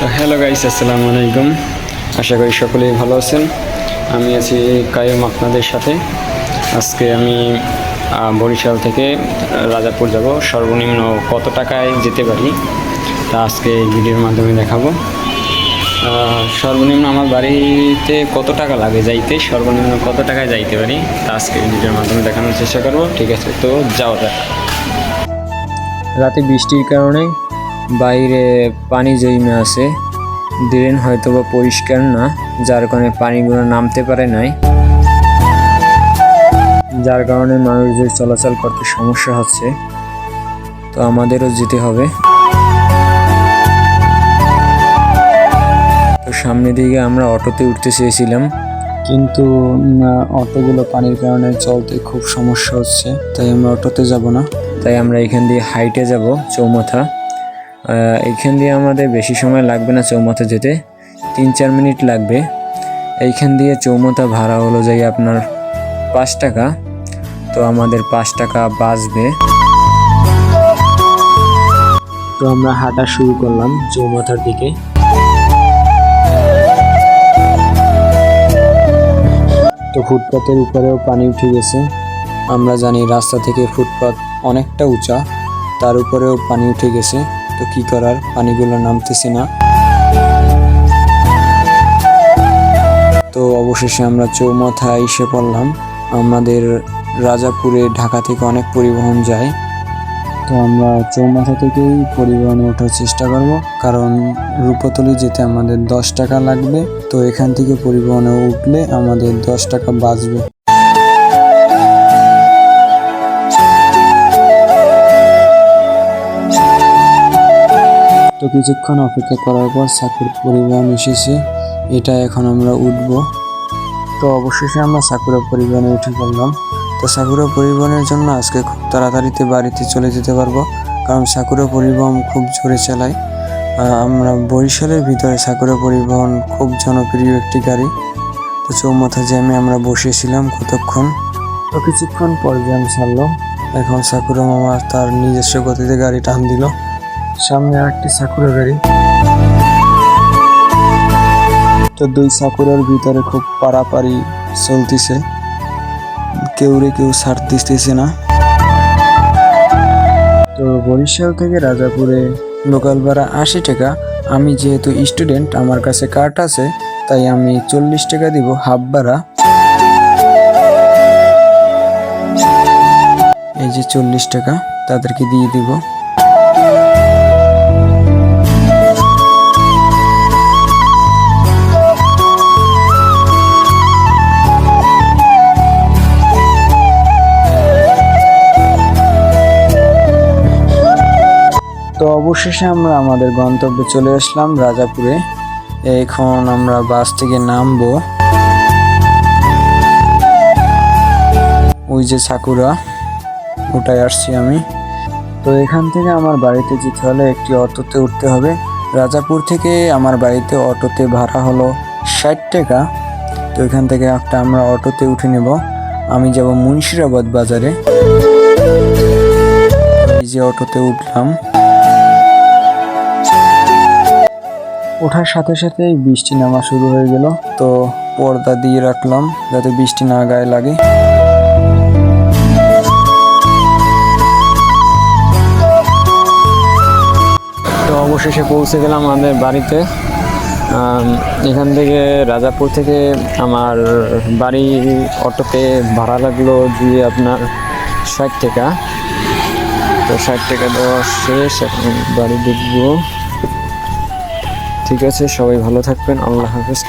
তো hello guys, আসসালামু আলাইকুম। আশা করি সকলেই ভালো আছেন। আমি আছি কায়ুম আপনাদের সাথে। আজকে আমি বরিশাল থেকে রাজাপুর যাব। সর্বনিম্ন কত টাকায় যেতে পারি তা আজকে এই ভিডিওর মাধ্যমে দেখাবো। সর্বনিম্ন আমার বাড়িতে কত টাকা লাগে যাইতে, সর্বনিম্ন কত টাকায় যাইতে পারি তা আজকে এই ভিডিওর মাধ্যমে দেখানোর চেষ্টা করব। ঠিক আছে, তো যাওয়া যাক। রাতে বৃষ্টির কারণে বাইরে পানি জমে আছে, ড্রেন হয়তো বা পরিষ্কার না, যার কারণে পানিগুলো নামতে পারে নাই, যার কারণে মানুষদের চলাচল করতে সমস্যা হচ্ছে। তো আমাদেরও যেতে হবে। তো সামনের দিকে আমরা অটোতে উঠতে চেয়েছিলাম, কিন্তু অটোগুলো পানির কারণে চলতে খুব সমস্যা হচ্ছে, তাই আমরা অটোতে যাব না। তাই আমরা এখান দিয়ে হাইটে যাব চৌমাথা। এইখান দিয়ে আমাদের বেশি সময় লাগবে না, চৌমাথা যেতে 3-4 মিনিট লাগবে। এইখান দিয়ে চৌমাথা ভাড়া হলো যাই আপনার 5 টাকা। তো আমাদের 5 টাকা বাঁচবে। তো আমরা হাঁটা শুরু করলাম চৌমাথার দিকে। তো ফুটপাতের উপরেও পানি উঠে গেছে। আমরা জানি রাস্তা থেকে ফুটপাত অনেকটা উঁচা, তার উপরেও পানি উঠে গেছে। তো কি করার, পানিগুলো নামতেছে না। তো অবশেষে আমরা চৌমাথায় এসে পড়লাম। আমাদের রাজাপুরে ঢাকা থেকে অনেক পরিবহন যায়, তো আমরা চৌমাথা থেকেই পরিবহনে ওঠার চেষ্টা করব, কারণ রূপতলি যেতে আমাদের 10 টাকা লাগবে। তো এখান থেকে পরিবহনে উঠলে আমাদের 10 টাকা বাঁচবে। তো কিছুক্ষণ অপেক্ষা করার পর সাকুর পরিবহন এসেছে, এটা এখন আমরা উঠব। তো অবশেষে আমরা সাকুরা পরিবহনে উঠে পড়লাম। তো সাকুরা পরিবহনের জন্য আজকে খুব তাড়াতাড়িতে বাড়িতে চলে যেতে পারবো, কারণ সাকুরা পরিবহন খুব জোরে চালায়। আমরা বরিশালের ভিতরে সাকুরা পরিবহন খুব জনপ্রিয় একটি গাড়ি। তো চৌমাথা জ্যামে আমরা বসেছিলাম কতক্ষণ। তো কিছুক্ষণ পর জ্যাম ছাড়লো। এখন সাকুরা মামা তার নিজস্ব গতিতে গাড়ি টান দিল। সামনে আরেকটি সাকুরা গাড়ি। তো 2 সাকুরার ভিতরে খুব পারাপারি চলতেছে, কেউ ছাড় দিতেছে না। তো বরিশাল থেকে রাজাপুরে লোকাল ভাড়া 80 টাকা। আমি যেহেতু স্টুডেন্ট, আমার কাছে কার্ড আছে, তাই আমি 40 টাকা দিব হাফ ভাড়া। এই যে 40 টাকা তাদেরকে দিয়ে দিব। তো অবশেষে আমরা আমাদের গন্তব্যে চলে আসলাম রাজাপুরে। এখন আমরা বাস থেকে নামবো। ওই যে সাকুরা, ওটাই আসছি আমি। তো এখান থেকে আমার বাড়িতে যেতে হলে একটি অটোতে উঠতে হবে। রাজাপুর থেকে আমার বাড়িতে অটোতে ভাড়া হলো 60 টাকা। তো এখান থেকে একটা আমরা অটোতে উঠে নেব। আমি যাব মুন্সিরাবাদ বাজারে। এই যে অটোতে উঠলাম। ওঠার সাথে সাথেই বৃষ্টি নামা শুরু হয়ে গেল। তো পর্দা দিয়ে রাখলাম যাতে বৃষ্টি না গায়ে লাগে। তো অবশেষে পৌঁছে গেলাম আমাদের বাড়িতে। এখান থেকে রাজাপুর থেকে আমার বাড়ি অটোতে ভাড়া লাগলো দিয়ে আপনার 60 টাকা। তো 60 টাকা দেওয়া শেষ, এখন বাড়ি ঢুকবো। ঠিক আছে, সবাই ভালো থাকবেন। আল্লাহ হাফেজ।